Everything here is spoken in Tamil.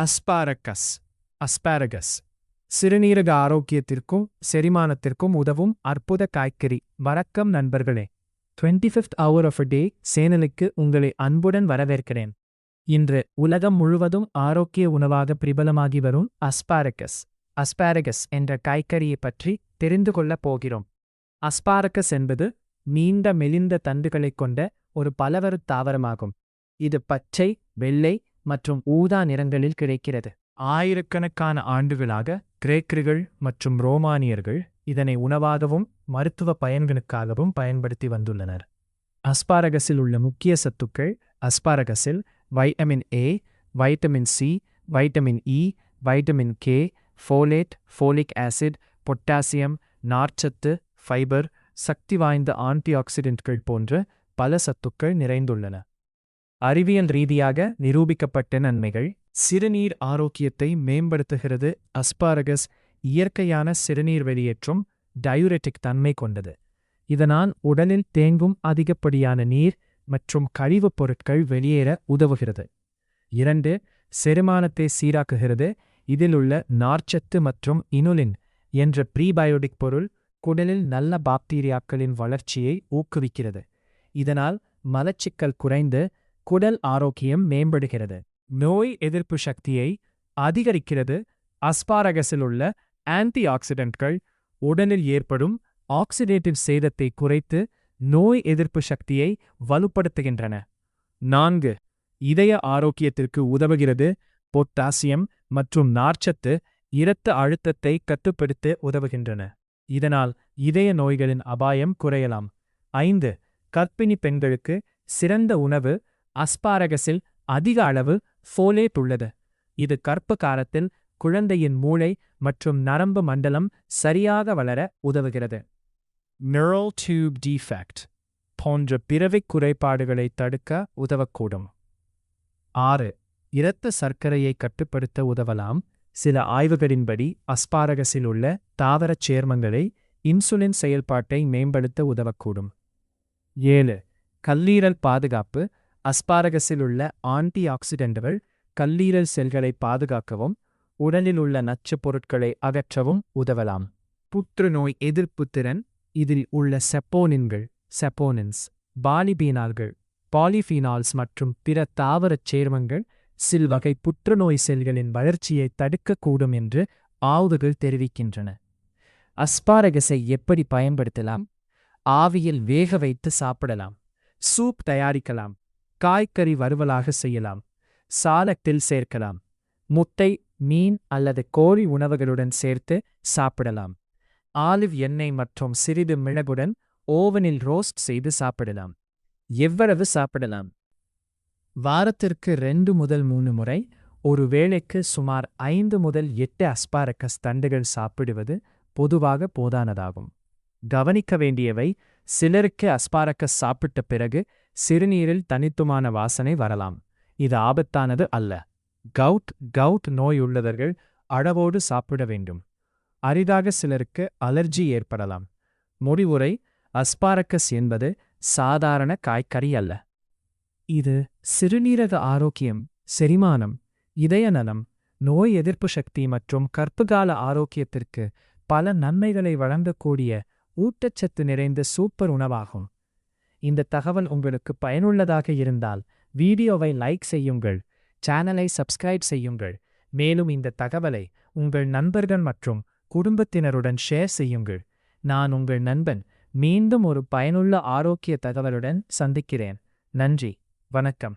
அஸ்பாரகஸ் அஸ்பாரகஸ் சிறுநீரக ஆரோக்கியத்திற்கும் செரிமானத்திற்கும் உதவும் அற்புத காய்கறி. வணக்கம் நண்பர்களே, 25th hour of a day சேனலுக்கு உங்களை அன்புடன் வரவேற்கிறேன். இன்று உலகம் முழுவதும் ஆரோக்கிய உணவாக பிரபலமாகி வரும் அஸ்பாரகஸ் என்ற காய்கறியை பற்றி தெரிந்து கொள்ளப் போகிறோம். அஸ்பாரகஸ் என்பது நீண்ட மெலிந்த தண்டுகளைக் கொண்ட ஒரு பலவரு தாவரமாகும். இது பச்சை, வெள்ளை மற்றும் ஊதா நிறங்களில் கிடைக்கிறது. ஆயிரக்கணக்கான ஆண்டுகளாக கிரேக்கர்கள் மற்றும் ரோமானியர்கள் இதனை உணவாகவும் மருத்துவ பயன்களுக்காகவும் பயன்படுத்தி வந்துள்ளனர். அஸ்பாரகஸில் உள்ள முக்கிய சத்துக்கள்: அஸ்பாரகஸில் vitamin A, vitamin C, vitamin E, vitamin K, folate, folic acid, potassium, நார்ச்சத்து, ஃபைபர், சக்தி வாய்ந்த ஆன்டிஆக்சிடென்ட்கள் போன்ற பல சத்துக்கள் நிறைந்துள்ளன. அறிவியல் ரீதியாக நிரூபிக்கப்பட்ட நன்மைகள்: சிறுநீர் ஆரோக்கியத்தை மேம்படுத்துகிறது. அஸ்பாரகஸ் இயற்கையான சிறுநீர் வெளியேற்றும் டயூரெட்டிக் தன்மை கொண்டது. இதனால் உடலில் தேங்கும் அதிகப்படியான நீர் மற்றும் கழிவுப் பொருட்கள் வெளியேற உதவுகிறது. 2. செரிமானத்தை சீராக்குகிறது. இதில் உள்ள நார்ச்சத்து மற்றும் இனுலின் என்ற ப்ரீபயோட்டிக் பொருள் குடலில் நல்ல பாக்டீரியாக்களின் வளர்ச்சியை ஊக்குவிக்கிறது. இதனால் மலச்சிக்கல் குறைந்து குடல் ஆரோக்கியம் மேம்படுகிறது. நோய் எதிர்ப்பு சக்தியை அதிகரிக்கிறது. அஸ்பாரகஸில் உள்ள ஆன்டி ஆக்சிடென்ட்கள் உடலில் ஏற்படும் ஆக்சிடேட்டிவ் சேதத்தை குறைத்து நோய் எதிர்ப்பு சக்தியை வலுப்படுத்துகின்றன. 4. இதய ஆரோக்கியத்திற்கு உதவுகிறது. பொட்டாசியம் மற்றும் நார்ச்சத்து இரத்த அழுத்தத்தை கட்டுப்படுத்த உதவுகின்றன. இதனால் இதய நோய்களின் அபாயம் குறையலாம். 5. கர்ப்பிணி பெண்களுக்கு சிறந்த உணவு. அஸ்பாரகஸில் அதிக அளவு ஃபோலேட் உள்ளது. இது கர்ப்ப காலத்தில் குழந்தையின் மூளை மற்றும் நரம்பு மண்டலம் சரியாக வளர உதவுகிறது. நியூரல் டியூப் டிஃபெக்ட் போன்ற பிறவிக் குறைபாடுகளை தடுக்க உதவக்கூடும். 6. இரத்த சர்க்கரையை கட்டுப்படுத்த உதவலாம். சில ஆய்வுகளின்படி அஸ்பாரகஸில் உள்ள தாவரச் சேர்மங்களை இன்சுலின் செயல்பாட்டை மேம்படுத்த உதவக்கூடும். 7. கல்லீரல் பாதுகாப்பு. அஸ்பாரகஸில் உள்ள ஆன்டி ஆக்சிடென்ட்கள் கல்லீரல் செல்களை பாதுகாக்கவும் உடலில் உள்ள நச்சுப் பொருட்களை அகற்றவும் உதவலாம். புற்றுநோய் எதிர்ப்பு திறன். இதில் உள்ள செப்போனின்ஸ், பாலிபீனால்கள், பாலிஃபீனால்ஸ் மற்றும் பிற தாவரச் சேர்மங்கள் சில வகை புற்றுநோய் செல்களின் வளர்ச்சியை தடுக்கக்கூடும் என்று ஆய்வுகள் தெரிவிக்கின்றன. அஸ்பாரகஸை எப்படி பயன்படுத்தலாம்? ஆவியில் வேக வைத்து சாப்பிடலாம். சூப் தயாரிக்கலாம். காய்கறி வறுவலாக செய்யலாம். சாலட்டில் சேர்க்கலாம். முட்டை, மீன் அல்லது கோழி உணவுகளுடன் சேர்த்து சாப்பிடலாம். ஆலிவ் எண்ணெய் மற்றும் சிறிது மிளகுடன் ஓவனில் ரோஸ்ட் செய்து சாப்பிடலாம். எவ்வளவு சாப்பிடலாம்? வாரத்திற்கு 2 முதல் 3 முறை, ஒரு வேளைக்கு சுமார் 5 முதல் 8 அஸ்பாரகஸ் தண்டுகள் சாப்பிடுவது பொதுவாக போதானதாகும். கவனிக்க வேண்டியவை: சிலருக்கு அஸ்பாரகஸ் சாப்பிட்ட பிறகு சிறுநீரில் தனித்துவமான வாசனை வரலாம். இது ஆபத்தானது அல்ல. கவுட் நோய் உள்ளவர்கள் அளவோடு சாப்பிட வேண்டும். அரிதாக சிலருக்கு அலர்ஜி ஏற்படலாம். முடிவுரை: அஸ்பாரகஸ் என்பது சாதாரண காய்கறி அல்ல. இது சிறுநீரக ஆரோக்கியம், செரிமானம், இதய நலம், நோய் எதிர்ப்பு சக்தி மற்றும் கர்ப்பகால ஆரோக்கியத்திற்கு பல நன்மைகளை வழங்கக்கூடிய ஊட்டச்சத்து நிறைந்த சூப்பர் உணவாகும். இந்த தகவல் உங்களுக்கு பயனுள்ளதாக இருந்தால் வீடியோவை லைக் செய்யுங்கள், சேனலை சப்ஸ்கிரைப் செய்யுங்கள். மேலும் இந்த தகவலை உங்கள் நண்பர்கள் மற்றும் குடும்பத்தினருடன் ஷேர் செய்யுங்கள். நான் உங்கள் நண்பன். மீண்டும் ஒரு பயனுள்ள ஆரோக்கிய தகவலுடன் சந்திக்கிறேன். நன்றி, வணக்கம்.